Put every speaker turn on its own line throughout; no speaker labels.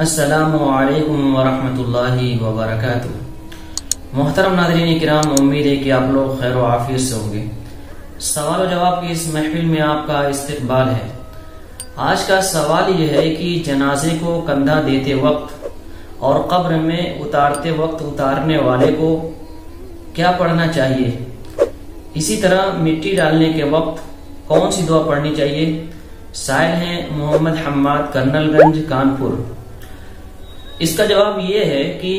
السلام علیکم ورحمۃ اللہ وبرکاتہ۔ محترم ناظرین کرام، امید ہے کہ آپ لوگ خیر و عافیت سے ہوں گے۔ سوال و جواب کی اس محفل میں آپ کا استقبال ہے۔ آج کا سوال یہ ہے کہ جنازے کو کندھا دیتے وقت اور قبر میں اتارتے وقت اتارنے والے کو کیا پڑھنا چاہیے؟ اسی طرح مٹی ڈالنے کے وقت کون سی دعا پڑھنی چاہیے؟ سائل ہیں محمد حماد، کرنل گنج، کانپور۔ اس کا جواب یہ ہے کہ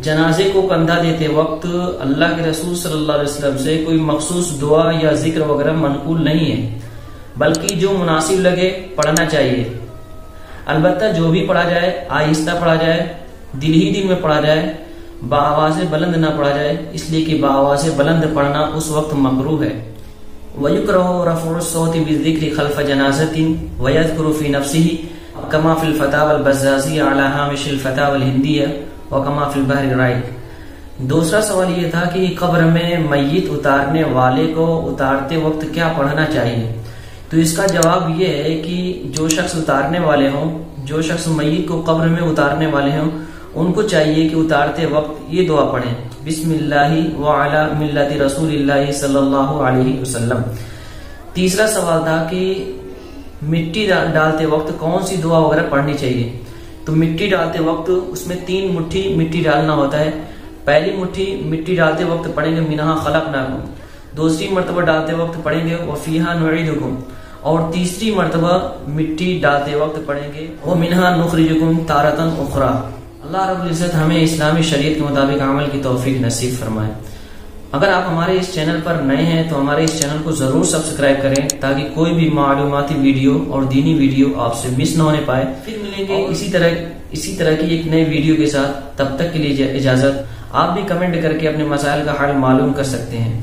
جنازے کو کندھا دیتے وقت اللہ کے رسول صلی اللہ علیہ وسلم سے کوئی مخصوص دعا یا ذکر وغیرہ منقول نہیں ہے، بلکہ جو مناسب لگے پڑھنا چاہیے۔ البتہ جو بھی پڑھا جائے آہستہ پڑھا جائے، دل ہی دل میں پڑھا جائے، بآواز بلند نہ پڑھا جائے، اس لیے کہ بآواز بلند پڑھنا اس وقت مکروہ ہے۔ وَيُكْرَهُ رَفْعُ الصَّوْتِ بِالذِّكْرِ خَلْفَ جَنَازَةٍ وَيَذْكُرُ فِي نَفْسِهِ كما في الفتاوى البزازية على هامش الفتاوى الهندية وكما في البحر الرائق۔ دوسرا سوال یہ تھا کہ قبر میں میت اتارنے والے کو اتارتے وقت کیا پڑھنا چاہیے؟ تو اس کا جواب یہ ہے کہ جو شخص اتارنے والے ہوں، جو شخص میت کو قبر میں اتارنے والے ہوں، ان کو چاہیے کہ اتارتے وقت یہ دعا پڑھیں: بسم اللہ وعلی ملت رسول اللہ صلی اللہ علیہ وسلم۔ تیسرا سوال تھا کہ مٹی ڈالتے وقت کون سی دعا وغیرہ پڑھنی چاہیے؟ تو مٹی ڈالتے وقت اس میں 3 مٹھی مٹی ڈالنا ہوتا ہے۔ پہلی مٹھی مٹی ڈالتے وقت پڑھیں گے منہا خلقناکم، دوسری مرتبہ ڈالتے وقت پڑھیں گے وفیہا نعیدکم، اور تیسری مرتبہ مٹی ڈالتے وقت پڑھیں گے ومنہا نخرجکم تارۃ اخری۔ اللہ رب العزت ہمیں اسلامی شریعت کے مطابق عمل کی توفیق نصیب فرمائے۔ اگر آپ ہمارے اس چینل پر نئے ہیں تو ہمارے اس چینل کو ضرور سبسکرائب کریں تاکہ کوئی بھی معلوماتی ویڈیو اور دینی ویڈیو آپ سے مس نہ ہونے پائے۔ پھر ملیں گے اسی طرح کی ایک نئے ویڈیو کے ساتھ، تب تک کے لیے اجازت۔ آپ بھی کمنٹ کر کے اپنے مسائل کا حل معلوم کر سکتے ہیں۔